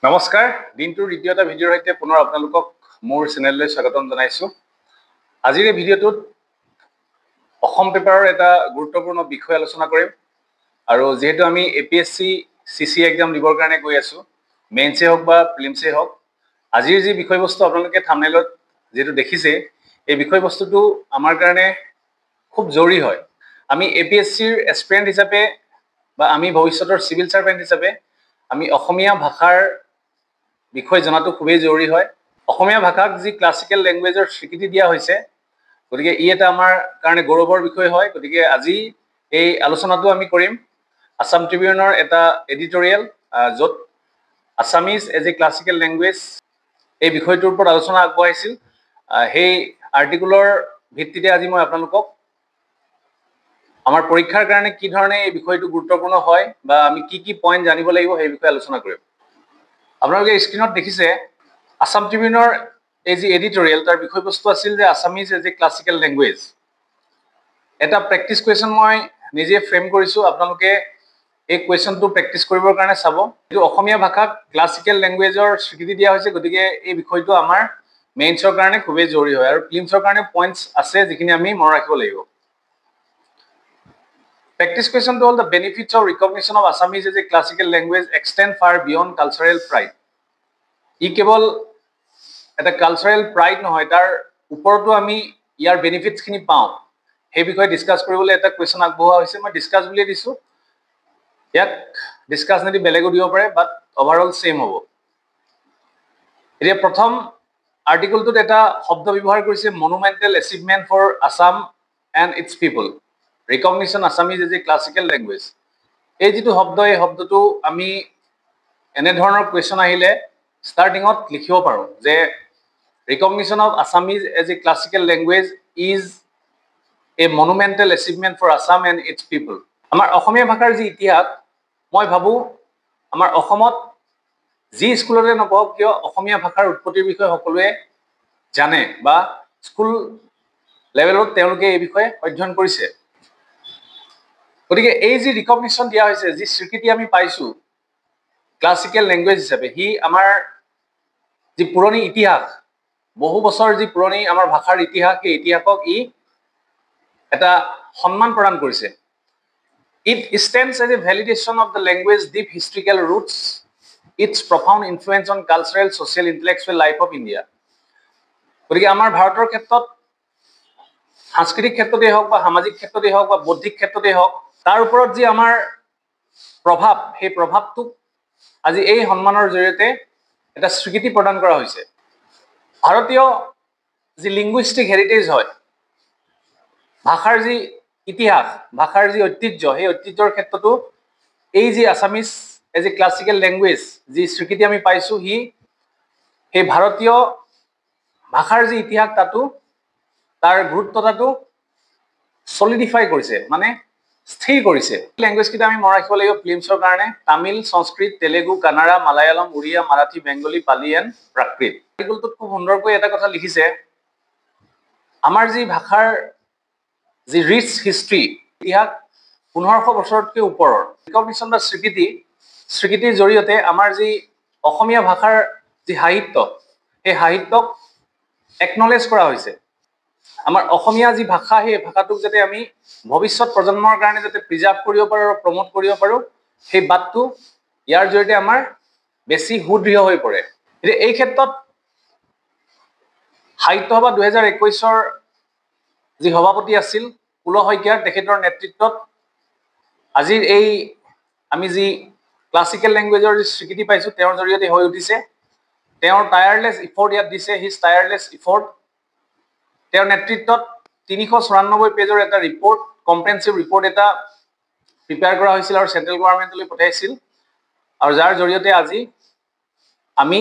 নমস্কাৰ দিনটোৰ দ্বিতীয়টা ভিডিঅ'ৰ সৈতে পুনৰ আপোনালোকক মোৰ চেনেললৈ স্বাগতম জনাইছো। আজিৰ এই ভিডিঅ'টোত অসম পেপাৰৰ এটা গুৰুত্বপূৰ্ণ বিষয় আলোচনা কৰিম আৰু যেহেতু আমি APSC CC এক্সাম দিবৰ কাৰণে গৈ আছো, মেইনছে হওক বা প্ৰিলিমছে হওক, আজিৰ যি বিষয়বস্তু আপোনালোকে থাম্বনেইলত যেটো দেখিছে এই বিষয়বস্তুটো আমাৰ কাৰণে খুব জৰুৰী হয়। আমি APSCৰ এস্পিৰেণ্ট হিচাপে বা আমি ভৱিষ্যতৰ সিভিল সাৰ্ভেণ্ট হিচাপে আমি অসমীয়া ভাষাৰ বিষয় জনাটো খুবেই জৰুৰী হয়। অসমীয়া ভাষাক যি ক্লাছিকেল ল্যাঙ্গুৱেজৰ স্বীকৃতি দিয়া হৈছে, গতিকে ই এটা আমাৰ কাৰণে গৌৰৱৰ বিষয় হয়। গতিকে আজি এই আলোচনাটো আমি কৰিম আসাম ট্ৰিবিউনৰ এটা এডিটৰিয়েল য'ত Assamese as a classical language এই বিষয়টোৰ ওপৰত আলোচনা আগবঢ়াইছিল। সেই আৰ্টিকুলৰ ভিত্তিতে আজি মই আপোনালোকক আমাৰ পৰীক্ষাৰ কাৰণে কি ধৰণে এই বিষয়টো গুৰুত্বপূৰ্ণ হয় বা আমি কি পইণ্ট জানিব লাগিব সেই বিষয়ে আলোচনা কৰিম। আপোনালোকে স্ক্ৰীনত দেখিছে আসাম ট্ৰিবিউনৰ এই যি এডিটৰিয়েল তাৰ বিষয়বস্তু আছিল যে Assamese as a classical language. এটা প্ৰেক্টিছ কুৱেশ্যন মই নিজে ফ্ৰেম কৰিছো, আপোনালোকে এই কুৱেশ্যনটো প্ৰেক্টিছ কৰিবৰ কাৰণে চাব। এইটো অসমীয়া ভাষাক ক্লাছিকেল ল্যাঙ্গুৱেজৰ স্বীকৃতি দিয়া হৈছে, গতিকে এই বিষয়টো আমাৰ মেইনছৰ কাৰণে খুবেই জৰুৰী হয় আৰু প্ৰিলিমছৰ কাৰণে পইণ্টছ আছে যিখিনি আমি মনত ৰাখিব লাগিব। Practice question to all the benefits of recognition of Assamese as a classical language extend far beyond cultural pride. ই কেৱল এটা কালচাৰেল প্ৰাইড নহয়, তাৰ ওপৰতো আমি ইয়াৰ বেনিফিটছ খিনি পাওঁ। সেই বিষয়ে ডিসকাস কৰিবলৈ এটা কুৱেশ্যন আগবঢ়োৱা হৈছে। মই ডিসকাস বুলি দিছো, ইয়াক ডিসকাস নেদি বেলেগো দিব পাৰে, বাট ওভাৰঅল সেম হ'ব। এতিয়া প্ৰথম আৰ্টিকলটোত এটা শব্দ ব্যৱহাৰ কৰিছে monumental achievement for Assam and its people, recognition Assamese as a classical language. এই যিটো শব্দ, এই শব্দটো আমি এনেধৰণৰ কুৱেশ্যন আহিলে ষ্টাৰ্টিঙত লিখিব পাৰোঁ যে recognition of Assamese as a classical language is a monumental achievement for Assam and its people. আমাৰ অসমীয়া ভাষাৰ যি ইতিহাস, মই ভাবোঁ আমাৰ অসমত যি স্কুলতে নপঢ়ক কিয় অসমীয়া ভাষাৰ উৎপত্তিৰ বিষয়ে সকলোৱে জানে বা স্কুল লেভেলত তেওঁলোকে এই বিষয়ে অধ্যয়ন কৰিছে। গতিকে এই যি ৰিকগনিশ্যন দিয়া হৈছে, যি স্বীকৃতি আমি পাইছো ক্লাছিকেল ল্যাঙ্গুৱেজ হিচাপে, সি আমাৰ যি পুৰণি ইতিহাস, বহু বছৰ যি পুৰণি আমাৰ ভাষাৰ ইতিহাস, সেই ইতিহাসক ই এটা সন্মান প্ৰদান কৰিছে। It stands as a validation of the language deep historical roots, its profound influence on cultural, social, intellectual life of India. গতিকে আমাৰ ভাৰতৰ ক্ষেত্ৰত সাংস্কৃতিক ক্ষেত্ৰতেই হওক বা সামাজিক ক্ষেত্ৰতেই হওক বা বৌদ্ধিক ক্ষেত্ৰতেই হওক, তাৰ ওপৰত যি আমাৰ প্ৰভাৱ, সেই প্ৰভাৱটোক আজি এই সন্মানৰ জৰিয়তে এটা স্বীকৃতি প্ৰদান কৰা হৈছে। ভাৰতীয় যি লিংগুইষ্টিক হেৰিটেজ হয়, ভাষাৰ যি ইতিহাস, ভাষাৰ যি ঐতিহ্য, সেই ঐতিহ্যৰ ক্ষেত্ৰতো এই যি Assamese as a classical language যি স্বীকৃতি আমি পাইছো, সি সেই ভাৰতীয় ভাষাৰ যি ইতিহাস তাতো তাৰ গুৰুত্বতাটো সলিডিফাই কৰিছে, মানে স্থিৰ কৰিছে। ল্যাঙ্গুৱেজ কেইটা আমি মনত ৰাখিব লাগিব প্ৰিলিমছৰ কাৰণে: তামিল, সংস্কৃত, তেলেগু, কানাড়া, মালায়ালম, উড়িয়া, মাৰাঠী, বেংগলী, পালি এণ্ড প্ৰাকৃত। আৰ্টিকলটোত খুব সুন্দৰকৈ এটা কথা লিখিছে, আমাৰ যি ভাষাৰ যি ৰিচ হিষ্ট্ৰী, ইতিহাস 1500 বছৰতকৈ ওপৰৰ। ৰিকগনিশ্যন বা স্বীকৃতিৰ জৰিয়তে আমাৰ যি অসমীয়া ভাষাৰ যি সাহিত্য, সেই সাহিত্যক একনলেজ কৰা হৈছে। আমাৰ অসমীয়া যি ভাষা, সেই ভাষাটোক যাতে আমি ভৱিষ্যত প্ৰজন্মৰ কাৰণে যাতে প্ৰিজাৰ্ভ কৰিব পাৰোঁ আৰু প্ৰমোট কৰিব পাৰোঁ, সেই বাটটো ইয়াৰ জৰিয়তে আমাৰ বেছি সুদৃঢ় হৈ পৰে। এতিয়া এই ক্ষেত্ৰত সাহিত্য সভা 2021-ৰ যি সভাপতি আছিল কুল শইকীয়া, তেখেতৰ নেতৃত্বত আজিৰ এই আমি যি ক্লাছিকেল ল্যাঙ্গুৱেজৰ যি স্বীকৃতি পাইছো, তেওঁৰ জৰিয়তে হৈ উঠিছে। তেওঁৰ টায়াৰলেছ ইফৰ্ট ইয়াত দিছে, হিজ টায়াৰলেছ ইফৰ্ট। তেওঁৰ নেতৃত্বত 394 পেজৰ এটা ৰিপৰ্ট, কম্প্ৰেহেনচিভ ৰিপৰ্ট এটা প্ৰিপেয়াৰ কৰা হৈছিল আৰু চেন্ট্ৰেল গভৰ্ণমেণ্টলৈ পঠাইছিল, আৰু যাৰ জৰিয়তে আজি আমি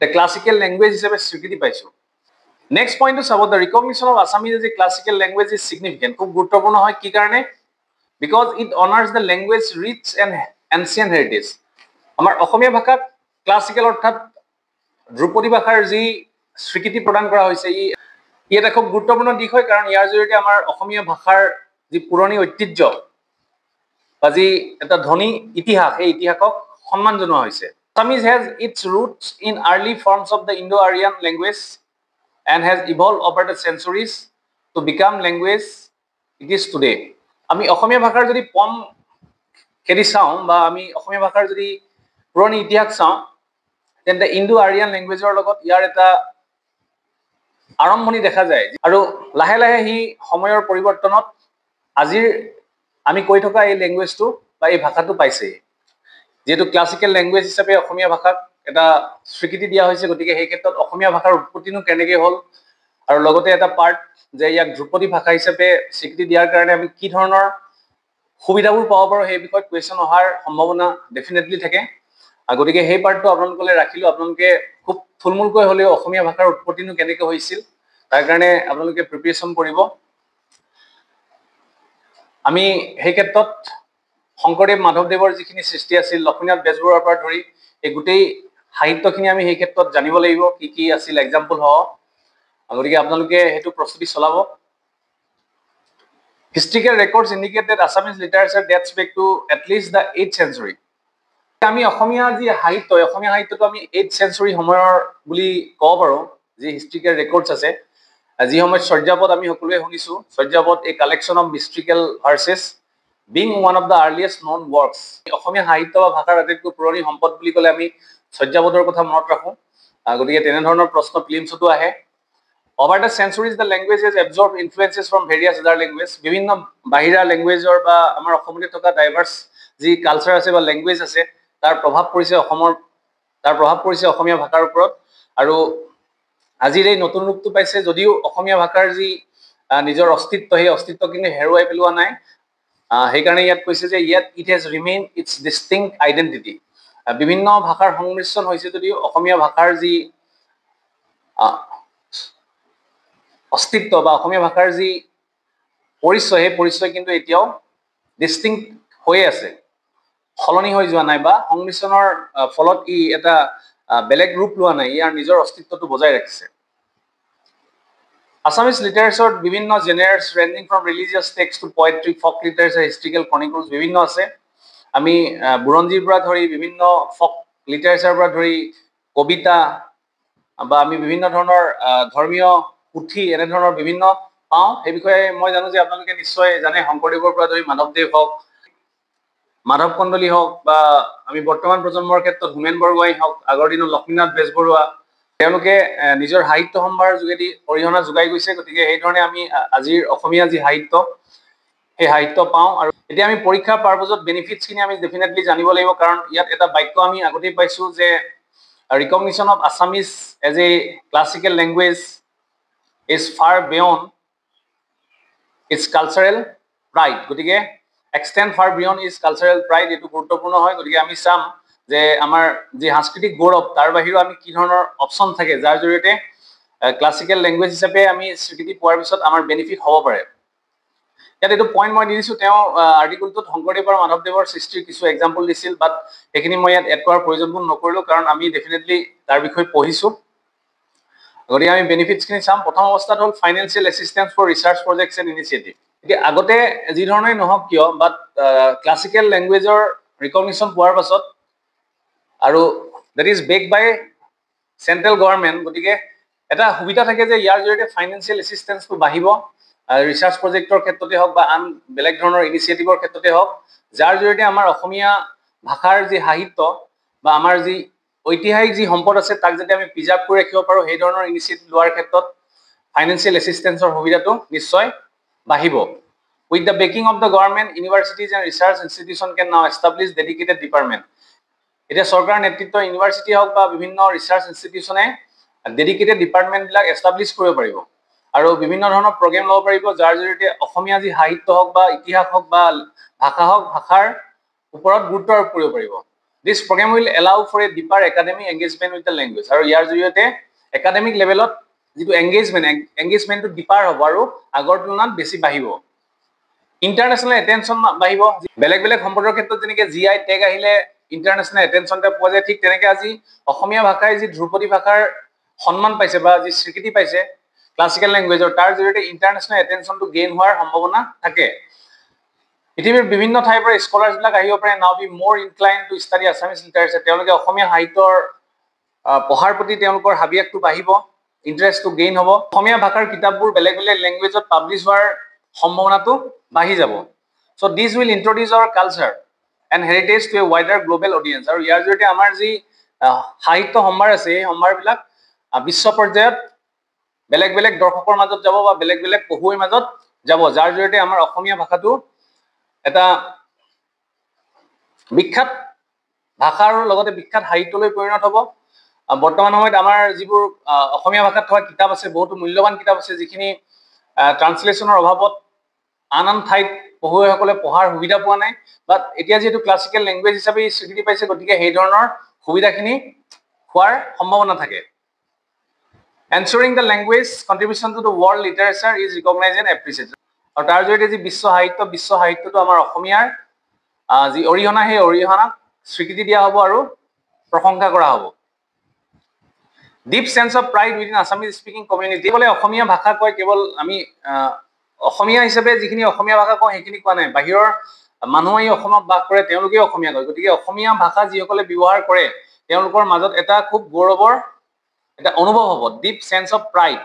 ক্লাছিকেল ল্যাঙ্গুৱেজ হিচাপে স্বীকৃতি পাইছো। নেক্সট পইণ্টটো চাব, the recognition of Assamese as a classical language is significant. খুব গুৰুত্বপূৰ্ণ হয়, কি কাৰণে? Because it honours the language rich and ancient heritage. আমাৰ অসমীয়া ভাষাক ক্লাছিকেল অৰ্থাৎ ধ্ৰুপদী ভাষাৰ যি স্বীকৃতি প্ৰদান কৰা হৈছে, ই এটা খুব গুৰুত্বপূৰ্ণ দিশ হয়, কাৰণ ইয়াৰ জৰিয়তে আমাৰ অসমীয়া ভাষাৰ যি পুৰণি ঐতিহ্য বা যি এটা ধনী ইতিহাস, সেই ইতিহাসক সন্মান জনোৱা হৈছে। Assamese has its roots in early forms of the Indo-Aryan language and has evolved over the centuries to become language it is today. আমি অসমীয়া ভাষাৰ যদি পম খেদি চাওঁ বা আমি অসমীয়া ভাষাৰ যদি পুৰণি ইতিহাস চাওঁ তেন্তে ইণ্ডো আৰিয়ান লেংগুৱেজৰ লগত ইয়াৰ এটা আৰম্ভণি দেখা যায় আৰু লাহে লাহে হি সময়ৰ পৰিৱৰ্তনত আজিৰ আমি কৈ থকা এই লেংগুৱেজটো বা এই ভাষাটো পাইছে যেহেতু ক্লাছিকেল লেংগুৱেজ হিচাপে অসমীয়া ভাষাক এটা স্বীকৃতি দিয়া হৈছে গতিকে সেই ক্ষেত্ৰত অসমীয়া ভাষাৰ উৎপত্তিনো কেনেকৈ হ'ল আৰু লগতে এটা পাৰ্ট যে ইয়াক ধ্ৰুপদী ভাষা হিচাপে স্বীকৃতি দিয়াৰ কাৰণে আমি কি ধৰণৰ সুবিধাবোৰ পাব পাৰোঁ সেই বিষয়ত কুৱেশ্যন অহাৰ সম্ভাৱনা ডেফিনেটলি থাকে গতিকে সেই পাৰ্টটো আপোনালোকলৈ ৰাখিলোঁ আপোনালোকে খুব থুলমূলকৈ হ'লেও অসমীয়া ভাষাৰ উৎপত্তিনো কেনেকৈ হৈছিল তাৰ কাৰণে আপোনালোকে প্ৰিপেৰেশ্যন কৰিব আমি সেই ক্ষেত্ৰত শংকৰদেৱ মাধৱদেৱৰ যিখিনি সৃষ্টি আছিল লক্ষ্মীনাথ বেজবৰুৱাৰ পৰা ধৰি এই গোটেই সাহিত্যখিনি আমি সেই ক্ষেত্ৰত জানিব লাগিব কি কি আছিল এক্সাম্পল সহ গতিকে আপোনালোকে সেইটো প্ৰস্তুতি চলাব Historical records indicate that Assamese literature dates back to at least the 8th century. আমি অসমীয়া যি সাহিত্য অসমীয়া সাহিত্যটো আমি 8th century সময়ৰ বুলি ক'ব পাৰোঁ যি হিষ্ট্ৰিকেল ৰেকৰ্ডছ আছে যি সময়ত চৰ্যাপদ আমি সকলোৱে শুনিছোঁ Charyapada a collection of mystical verses being one of the earliest known works Asomiya সাহিত্য বা ভাষাৰ আটাইতকৈ পুৰণি সম্পদ বুলি ক'লে আমি চৰ্যাপদৰ কথা মনত ৰাখোঁ গতিকে তেনেধৰণৰ প্ৰশ্ন ফিল্মছতো আহে Over the centuries, the language has absorbed influences from various other languages. বিভিন্ন বাহিৰা লেংগুৱেজৰ বা আমাৰ অসমতে থকা ডাইভাৰ্ছ যি কালচাৰ আছে বা লেংগুৱেজ আছে তাৰ প্ৰভাৱ পৰিছে অসমীয়া ভাষাৰ ওপৰত আৰু আজিৰ এই নতুন ৰূপটো পাইছে যদিও অসমীয়া ভাষাৰ যি নিজৰ অস্তিত্ব সেই অস্তিত্ব কিন্তু হেৰুৱাই পেলোৱা নাই সেইকাৰণে ইয়াত কৈছে যে ইয়াত it has remain its distinct identity বিভিন্ন ভাষাৰ সংমিশ্ৰণ হৈছে যদিও অসমীয়া ভাষাৰ যি অস্তিত্ব বা অসমীয়া ভাষাৰ যি পৰিচয় সেই পৰিচয় কিন্তু এতিয়াও ডিষ্টিংক্ট হৈ আছে সলনি হৈ যোৱা নাই বা সংমিশ্ৰণৰ ফলত ই এটা বেলেগ ৰূপ লোৱা নাই ইয়াৰ নিজৰ অস্তিত্বটো বজাই ৰাখিছে Assamese literature বিভিন্ন genres ranging from religious text to poetry folk literature historical chronicles বিভিন্ন আছে আমি বুৰঞ্জীৰ পৰা ধৰি বিভিন্ন ফক লিটাৰেচাৰৰ পৰা ধৰি কবিতা বা আমি বিভিন্ন ধৰণৰ ধৰ্মীয় পুথি এনেধৰণৰ বিভিন্ন পাওঁ সেই বিষয়ে মই জানো যে আপোনালোকে নিশ্চয় জানে শংকৰদেৱৰ পৰা ধৰি মাধৱদেৱ হওক মাধৱ কন্দলী হওক বা আমি বৰ্তমান প্ৰজন্মৰ ক্ষেত্ৰত হোমেন বৰগোহাঁই হওক আগৰ দিনত লক্ষ্মীনাথ বেজবৰুৱা তেওঁলোকে নিজৰ সাহিত্য সম্ভাৰ যোগেদি অৰিহণা যোগাই গৈছে গতিকে সেইধৰণে আমি আজিৰ অসমীয়া যি সাহিত্য সেই সাহিত্য পাওঁ আৰু এতিয়া আমি পৰীক্ষাৰ পাৰপজত বেনিফিটছখিনি আমি ডেফিনেটলি জানিব লাগিব কাৰণ ইয়াত এটা বাক্য আমি আগতেই পাইছোঁ যে recognition of Assamese as a classical language is far beyond its cultural pride. গতিকে extend far beyond its cultural pride এইটো গুৰুত্বপূৰ্ণ হয় গতিকে আমি চাম যে আমাৰ যি সাংস্কৃতিক গৌৰৱ তাৰ বাহিৰেও আমি কি ধৰণৰ অপশ্যন থাকে যাৰ জৰিয়তে ক্লাছিকেল লেংগুৱেজ হিচাপে আমি স্বীকৃতি পোৱাৰ পিছত আমাৰ বেনিফিট হ'ব পাৰে ইয়াত এইটো পইণ্ট মই দি দিছোঁ তেওঁ আৰ্টিকলটোত শংকৰদেৱ আৰু মাধৱদেৱৰ সৃষ্টিৰ কিছু এক্সাম্পল দিছিল বাট সেইখিনি মই ইয়াত এড কৰাৰ প্ৰয়োজনবোৰ নকৰিলোঁ কাৰণ আমি ডেফিনেটলি তাৰ বিষয়ে পঢ়িছোঁ গতিকে আমি বেনিফিটছখিনি চাম প্ৰথম অৱস্থাত হ'ল financial assistance for research projects and initiative এতিয়া আগতে যি ধৰণেই নহওক কিয় বাট ক্লাছিকেল লেংগুৱেজৰ ৰিকগনিশ্যন পোৱাৰ পাছত আৰু that is back by central government গতিকে এটা সুবিধা থাকে যে ইয়াৰ জৰিয়তে ফাইনেন্সিয়েল এছিষ্টেঞ্চটো বাঢ়িব ৰিচাৰ্চ প্ৰজেক্টৰ ক্ষেত্ৰতে হওক বা আন বেলেগ ধৰণৰ ইনিচিয়েটিভৰ ক্ষেত্ৰতে হওক যাৰ জৰিয়তে আমাৰ অসমীয়া ভাষাৰ যি সাহিত্য বা আমাৰ যি ঐতিহাসিক যি সম্পদ আছে তাক যাতে আমি প্ৰিজাৰ্ভ কৰি ৰাখিব পাৰোঁ সেই ধৰণৰ ইনিচিয়েটিভ লোৱাৰ ক্ষেত্ৰত ফাইনেন্সিয়েল এছিষ্টেঞ্চৰ সুবিধাটো নিশ্চয় বাঢ়িব with the backing of the government universities and research institution can now establish dedicated department এতিয়া চৰকাৰৰ নেতৃত্ব ইউনিভাৰ্চিটি হওক বা বিভিন্ন ৰিচাৰ্চ ইনষ্টিটিউশ্যনে ডেডিকেটেড ডিপাৰ্টমেণ্টবিলাক এষ্টাব্লিছ কৰিব পাৰিব আৰু বিভিন্ন ধৰণৰ প্ৰগ্ৰেম ল'ব পাৰিব যাৰ জৰিয়তে অসমীয়া যি সাহিত্য হওক বা ইতিহাস হওক বা ভাষা হওক ভাষাৰ ওপৰত গুৰুত্ব আৰোপ কৰিব পাৰিব this programme will allow for a deeper academic engagement with the language আৰু ইয়াৰ জৰিয়তে একাডেমিক লেভেলত যিটো এংগেজমেণ্টটো ডিপাৰ হ'ব আৰু আগৰ তুলনাত বেছি বাঢ়িব ইণ্টাৰনেশ্যনেল এটেনশ্যন বাঢ়িব বেলেগ বেলেগ সম্পদৰ ক্ষেত্ৰত যেনেকৈ GI টেগ আহিলে ইণ্টাৰনেশ্যনেল এটেনশ্যন এটা পোৱা যায় ঠিক তেনেকৈ আজি অসমীয়া ভাষাই যি ধ্ৰুপদী ভাষাৰ সন্মান পাইছে বা যি স্বীকৃতি পাইছে ক্লাছিকেল লেংগুৱেজৰ তাৰ জৰিয়তে ইণ্টাৰনেশ্যনেল এটেনশ্যনটো গেইন হোৱাৰ সম্ভাৱনা থাকে পৃথিৱীৰ বিভিন্ন ঠাইৰ পৰা স্কলাৰ্ছবিলাক আহিব পাৰে নাও বি মোৰ incline two study Assamese literature তেওঁলোকে অসমীয়া সাহিত্যৰ পঢ়াৰ প্ৰতি তেওঁলোকৰ হাবিয়াসটো বাঢ়িব ইণ্টাৰেষ্টটো গেইন হ'ব অসমীয়া ভাষাৰ কিতাপবোৰ বেলেগ বেলেগ লেংগুৱেজত পাব্লিছ হোৱাৰ সম্ভাৱনাটো বাঢ়ি যাব so' this will introduce our culture and heritage to a wider global audience আৰু ইয়াৰ জৰিয়তে আমাৰ যি সাহিত্য সম্ভাৰ আছে এই সম্ভাৰবিলাক বিশ্ব পৰ্যায়ত বেলেগ বেলেগ দৰ্শকৰ মাজত যাব বা বেলেগ বেলেগ পঢ়ুৱৈৰ মাজত যাব যাৰ জৰিয়তে আমাৰ অসমীয়া ভাষাটো এটা বিখ্যাত ভাষাৰ লগতে বিখ্যাত সাহিত্যলৈ পৰিণত হ'ব বৰ্তমান সময়ত আমাৰ যিবোৰ অসমীয়া ভাষাত থকা কিতাপ আছে বহুতো মূল্যৱান কিতাপ আছে যিখিনি ট্ৰান্সলেশ্যনৰ অভাৱত আন আন ঠাইত পঢ়ুৱৈসকলে পঢ়াৰ সুবিধা পোৱা নাই বাট এতিয়া যিহেতু ক্লাছিকেল লেংগুৱেজ হিচাপে স্বীকৃতি পাইছে গতিকে সেই ধৰণৰ সুবিধাখিনি হোৱাৰ সম্ভাৱনা থাকে ensuring the language contribution to the world literature is recognise and appreciated আৰু তাৰ জৰিয়তে যি বিশ্ব সাহিত্যটো আমাৰ অসমীয়াৰ যি অৰিহণা সেই অৰিহণাক স্বীকৃতি দিয়া হ'ব আৰু প্ৰশংসা কৰা হ'ব deep sense of pride within Assamese speaking community বোলে অসমীয়া ভাষা কয় কেৱল আমি অসমীয়া হিচাপে যিখিনি অসমীয়া ভাষা কওঁ সেইখিনি কোৱা নাই বাহিৰৰ মানুহ আহি অসমত বাস কৰে তেওঁলোকে অসমীয়া কয় গতিকে অসমীয়া ভাষা যিসকলে ব্যৱহাৰ কৰে তেওঁলোকৰ মাজত এটা খুব গৌৰৱৰ এটা অনুভৱ হ'ব deep sense of pride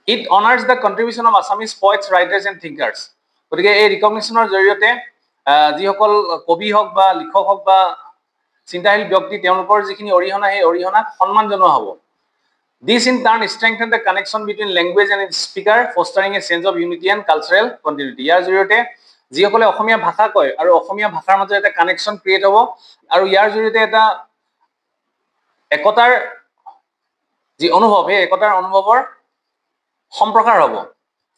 it honours the contribution of Assamese poets writers and thinkers গতিকে এই ৰিকগনিশ্যনৰ জৰিয়তে যিসকল কবি হওক বা লিখক হওক বা চিন্তাশীল ব্যক্তি তেওঁলোকৰ যিখিনি অৰিহণা সেই অৰিহণাক সন্মান জনোৱা হ'ব this in turn strengthen the connection between language and its speakers fostering a change of unity and cultural continuity ইয়াৰ জৰিয়তে যিসকলে অসমীয়া ভাষা কয় আৰু অসমীয়া ভাষাৰ মাজত এটা কানেকশ্যন ক্ৰিয়েট হ'ব আৰু ইয়াৰ জৰিয়তে এটা একতাৰ যি অনুভৱ সেই একতাৰ অনুভৱৰ সম্প্ৰসাৰ হ'ব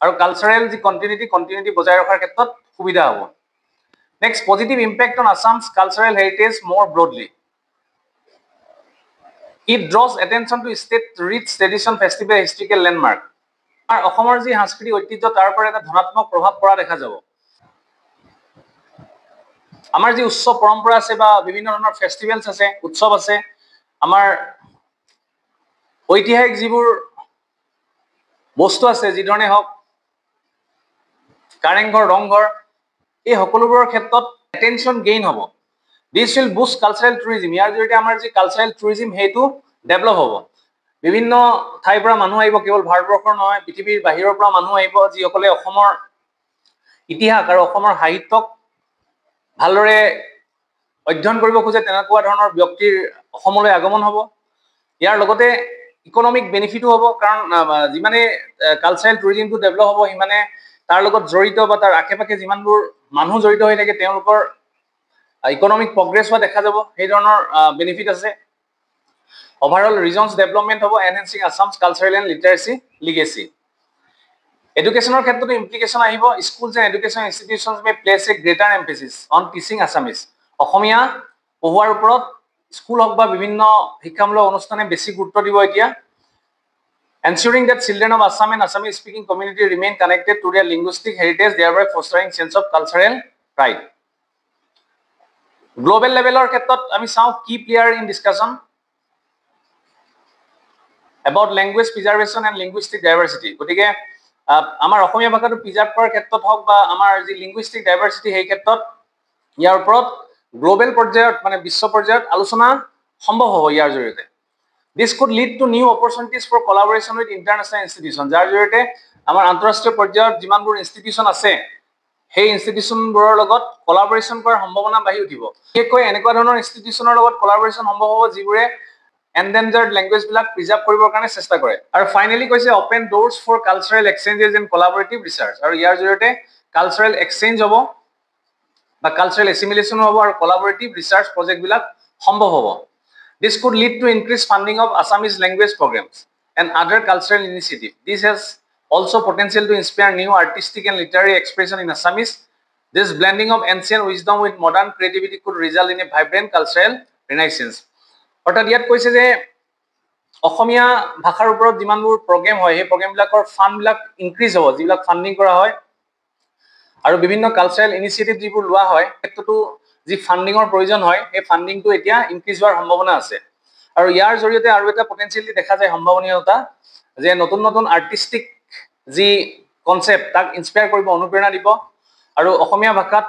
আৰু কালচাৰেল যি কণ্টিনিউটি বজাই ৰখাৰ ক্ষেত্ৰত সুবিধা হ'ব next positive impact on Assam's cultural heritage more broadly it draws attention to state rich tradition festival historical landmark আৰু অসমৰ যি সাংস্কৃতিক ঐতিহ্য তাৰ পৰা এটা ধনাত্মক প্ৰভাৱ পৰা দেখা যাব আমাৰ যি উৎসৱ পৰম্পৰা আছে বা বিভিন্ন ধৰণৰ ফেষ্টিভেলছ আছে উৎসৱ আছে আমাৰ ঐতিহাসিক যিবোৰ বস্তু আছে যিধৰণে হওক কাৰেংঘৰ ৰংঘৰ এই সকলোবোৰৰ ক্ষেত্ৰত এটেনশ্যন গেইন হ'ব this will boost cultural tourism ইয়াৰ জৰিয়তে আমাৰ যি কালচাৰেল টুৰিজিম সেইটো ডেভেলপ হ'ব বিভিন্ন ঠাইৰ পৰা মানুহ আহিব কেৱল ভাৰতবৰ্ষৰ নহয় পৃথিৱীৰ বাহিৰৰ পৰা মানুহ আহিব যিসকলে অসমৰ ইতিহাস আৰু অসমৰ সাহিত্যক ভালদৰে অধ্যয়ন কৰিব খোজে তেনেকুৱা ধৰণৰ ব্যক্তিৰ অসমলৈ আগমন হ'ব ইয়াৰ লগতে ইকনমিক বেনিফিটো হ'ব কাৰণ যিমানে কালচাৰেল টুৰিজিমটো ডেভেলপ হ'ব সিমানে তাৰ লগত জড়িত বা তাৰ আশে পাশে যিমানবোৰ মানুহ জড়িত হৈ থাকে তেওঁলোকৰ ইকনমিক প্ৰগ্ৰেছ হোৱা দেখা যাব সেই ধৰণৰ বেনিফিট আছে অভাৰঅল ৰিজনছ ডেভেলপমেণ্ট হ'ব enhancing Assam's cultural and literary legacy এডুকেশ্যনৰ ক্ষেত্ৰতো ইমপ্লিকেশ্যন আহিব schools and education institutions may place a greater emphasis on teaching Assamese Asomiya পঢ়োৱাৰ ওপৰত স্কুল হওক বা বিভিন্ন শিক্ষামূলক অনুষ্ঠানে বেছি গুৰুত্ব দিব এতিয়া ensuring that children of Assam and Assamese speaking community remain connected to their linguistic heritage, thereby fostering sense of cultural pride. Global level or ক্ষেত্ৰত আমি চাওঁ key player in discussion about language preservation and linguistic diversity. গতিকে আমাৰ অসমীয়া ভাষাটো preserve কৰাৰ ক্ষেত্ৰত হওক বা আমাৰ যি লিংগুইষ্টিক ডাইভাৰ্চিটি সেই ক্ষেত্ৰত ইয়াৰ ওপৰত গ্লোবেল পৰ্যায়ত মানে বিশ্ব পৰ্যায়ত আলোচনা সম্ভৱ হ'ব ইয়াৰ জৰিয়তে This could lead to new opportunities for collaboration with international institutions. যাৰ জৰিয়তে আমাৰ আন্তঃৰাষ্ট্ৰীয় পৰ্যায়ত যিমানবোৰ ইনষ্টিটিউশ্যন আছে সেই ইনষ্টিটিউশ্যনবোৰৰ লগত কলাবৰেশ্যন কৰাৰ সম্ভাৱনা বাঢ়ি উঠিব বিশেষকৈ এনেকুৱা ধৰণৰ ইনষ্টিটিউশ্যনৰ লগত কলাবৰেশ্যন সম্ভৱ হ'ব যিবোৰে এনডেঞ্জাৰ্ড লেংগুৱেজবিলাক প্ৰিজাৰ্ভ কৰিবৰ কাৰণে চেষ্টা কৰে আৰু ফাইনেলি কৈছে open doors for cultural exchanges and collaborative research আৰু ইয়াৰ জৰিয়তে কালচাৰেল এক্সচেঞ্জ হ'ব বা কালচাৰেল এছিমিলেশ্যন হ'ব আৰু কলাবৰেটিভ ৰিচাৰ্চ প্ৰজেক্টবিলাক সম্ভৱ হ'ব This could lead to increased funding of Assamese language programs and other cultural initiatives. This has also potential to inspire new artistic and literary expression in Assamese. This blending of ancient wisdom with modern creativity could result in a vibrant cultural renaissance. অৰ্থাৎ ইয়াত কৈছে যে অসমীয়া ভাষাৰ ওপৰত যিমানবোৰ programme হয় সেই প্ৰগ্ৰেমবিলাকৰ ফাণ্ডবিলাক increase হ'ব যিবিলাক ফাণ্ডিং কৰা হয় আৰু বিভিন্ন কালচাৰেল ইনিচিয়েটিভ যিবোৰ লোৱা হয় ক্ষেত্ৰতো যি ফাণ্ডিঙৰ প্ৰয়োজন হয় এই ফাণ্ডিংটো এতিয়া ইনক্ৰিজ হোৱাৰ সম্ভাৱনা আছে আৰু ইয়াৰ জৰিয়তে আৰু এটা পটেনচিয়েলি দেখা যায় সম্ভাৱনীয়তা যে নতুন নতুন আৰ্টিষ্টিক যি কনচেপ্ট তাক ইনস্পায়াৰ কৰিব অনুপ্ৰেৰণা দিব আৰু অসমীয়া ভাষাত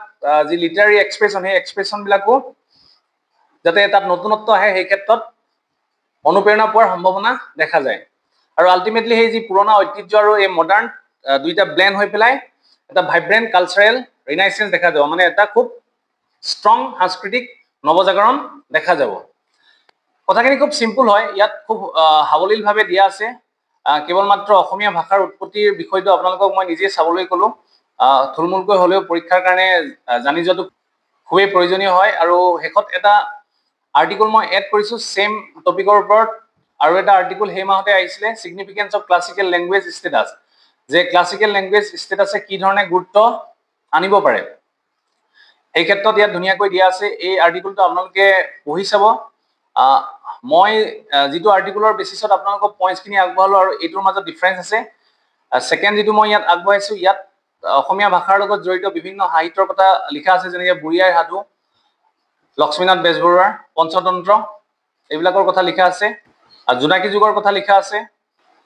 যি লিটাৰী এক্সপ্ৰেছন সেই এক্সপ্ৰেছনবিলাকো যাতে তাত নতুনত্ব আহে সেই ক্ষেত্ৰত অনুপ্ৰেৰণা পোৱাৰ সম্ভাৱনা দেখা যায় আৰু আল্টিমেটলি সেই যি পুৰণা ঐতিহ্য আৰু এই মডাৰ্ণ দুইটা ব্লেণ্ড হৈ পেলাই এটা ভাইব্ৰেণ্ট কালচাৰেল ৰিনাইচেঞ্চ দেখা যাব মানে এটা খুব ষ্ট্ৰং সাংস্কৃতিক নৱজাগৰণ দেখা যাব কথাখিনি খুব সিম্পল হয় ইয়াত খুব সাৱলীলভাৱে দিয়া আছে কেৱল মাত্ৰ অসমীয়া ভাষাৰ উৎপত্তিৰ বিষয়টো আপোনালোকক মই নিজে চাবলৈ ক'লো থুলমূলকৈ হ'লেও পৰীক্ষাৰ কাৰণে জানি যোৱাটো খুবেই প্ৰয়োজনীয় হয় আৰু শেষত এটা আৰ্টিকল মই এড কৰিছোঁ সেম টপিকৰ ওপৰত আৰু এটা আৰ্টিকল সেই মাহতে আহিছিলে significance of classical language status যে ক্লাছিকেল লেংগুৱেজ ষ্টেটাছে কি ধৰণে গুৰুত্ব আনিব পাৰে এই ক্ষেত্ৰত ইয়াত ধুনীয়াকৈ দিয়া আছে এই আৰ্টিকলটো আপোনালোকে পঢ়ি চাব মই যেটো আৰ্টিকলৰ বেচিছত আপোনালোকক পইণ্টছখিনি আগবঢ়ালো আৰু এইটোৰ মাজত ডিফাৰেন্স আছে সেকেন্ড যেটো মই ইয়াত আগবঢ়াইছো ইয়াত অসমীয়া ভাষাৰ লগত জড়িত বিভিন্ন সাহিত্যৰ কথা লিখা আছে যেনেকৈ বুঢ়ীআইৰ সাধু লক্ষ্মীনাথ বেজবৰুৱাৰ পঞ্চতন্ত্ৰ এইবিলাকৰ কথা লিখা আছে জোনাকী যুগৰ কথা লিখা আছে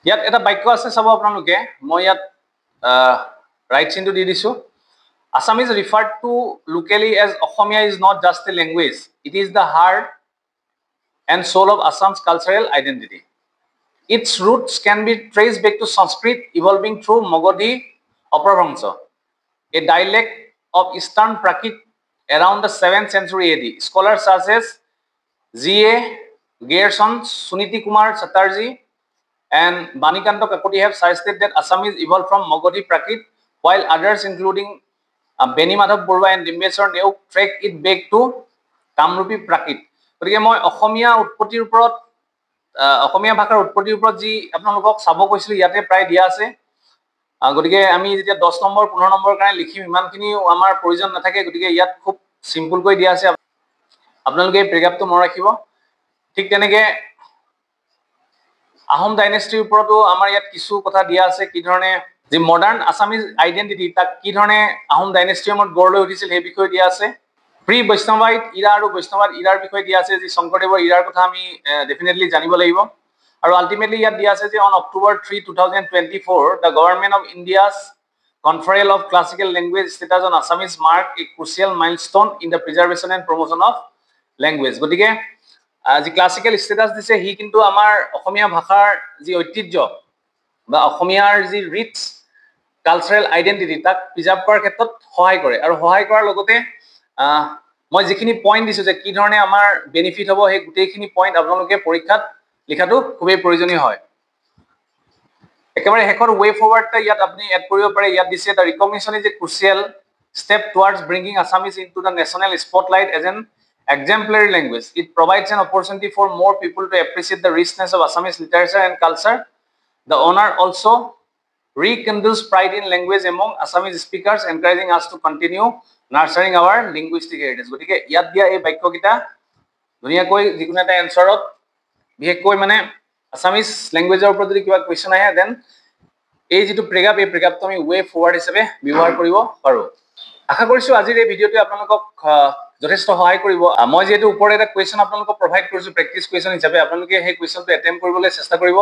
ইয়াত এটা বাক্য আছে চাব আপোনালোকে মই ইয়াত ৰাইট চিনটো দি দিছো Assam is referred to locally as Assamia is not just a language it is the heart and soul of Assam's cultural identity its roots can be traced back to Sanskrit evolving through Magadhi Apabhramsa a dialect of Eastern Prakrit around the 7th century AD. Scholars such as G.A. Gerson, Suniti Kumar Chatterjee, and Banikanto Kakoti have suggested that Assamese evolved from Magadhi Prakrit, while others, including Beni Madhav Borua and Dimbeswar Neu, track it back to Kamrupi Prakrit. গতিকে মই অসমীয়া উৎপত্তিৰ ওপৰত অসমীয়া ভাষাৰ উৎপত্তিৰ ওপৰত যি আপোনালোকক চাব কৈছিলোঁ ইয়াতে প্ৰায় দিয়া আছে গতিকে আমি যেতিয়া 10 নম্বৰ 15 নম্বৰৰ কাৰণে লিখিম ইমানখিনিও আমাৰ প্ৰয়োজন নাথাকে গতিকে ইয়াত খুব সিম্পলকৈ দিয়া আছে আপোনালোকে এই প্ৰেগাপটো মনত ৰাখিব ঠিক তেনেকে আহোম ডাইনেষ্টিৰ ওপৰতো আমাৰ ইয়াত কিছু কথা দিয়া আছে কি ধৰণে যে মডাৰ্ণ আসামিজ আইডেন্টিটি তাক কি ধৰণে আহোম ডাইনেষ্টিৰ মত গঢ় লৈ উঠিছিল সেই বিষয়ে দিয়া আছে প্ৰি বৈষ্ণৱাইট ইৰা আৰু বৈষ্ণৱাইট ইৰাৰ বিষয়ে দিয়া আছে যে শংকৰদেৱৰ ইৰাৰ কথা আমি ডেফিনেটলি জানিব লাগিব আৰু আল্টিমেটলি ইয়াত দিয়া আছে যে on October 3 2024 the government of India's conferral of classical language status on Assamese mark a crucial milestone in the preservation and promotion of language গতিকে যি ক্লাছিকেল ষ্টেটাছ দিছে হি কিন্তু আমাৰ অসমীয়া ভাষাৰ যি ঐতিহ্য বা অসমীয়াৰ যি ৰিচ কালচাৰেল আইডেন্টিটি তাক প্ৰিজাৰ্ভ কৰাৰ ক্ষেত্ৰত সহায় কৰে আৰু সহায় কৰাৰ লগতে মই যিখিনি পইণ্ট দিছো যে কি ধৰণে আমাৰ বেনিফিট হ'ব সেই গোটেইখিনি পইণ্ট আপোনালোকে পৰীক্ষাত লিখাটো খুবেই প্ৰয়োজনীয় হয় একেবাৰে শেষৰ ৱে ফৰৱাৰ্ডটা ইয়াত আপুনি এড কৰিব পাৰে ইয়াত দিছে the recognition is a crucial step towards bringing Assamese into the national spotlight as an exemplary language. It provides an opportunity for more people to appreciate the richness of Assamese literature and culture. The honor also rekindles pride in language among Assamese speakers, encouraging us to continue nurturing our linguistic heritage. গতিকে ইয়াত দিয়া এই বাক্যকিটা ধুনীয়াকৈ যিকোনো এটা এনসাৰত বিশেষকৈ মানে Assamese ল্যাঙ্গুৱেজৰ ওপৰত যদি কিবা কোৱেশ্চন আহে দেন এই যেটো প্ৰেগাপ এই প্ৰেগাপটো আমি ৱে ফৰৱাৰ্ড হিচাপে ব্যৱহাৰ কৰিব পাৰো আশা কৰিছো আজিৰ এই ভিডিঅ'টো আপোনালোকক যথেষ্ট সহায় কৰিব মই যেটো ওপৰত এটা কোৱেশ্চন আপোনালোকক প্ৰভাইড কৰিছো প্ৰেক্টিস কোৱেশ্চন হিচাপে আপোনালোকে সেই কোৱেশ্চনটো এটেম্প কৰিবলৈ চেষ্টা কৰিব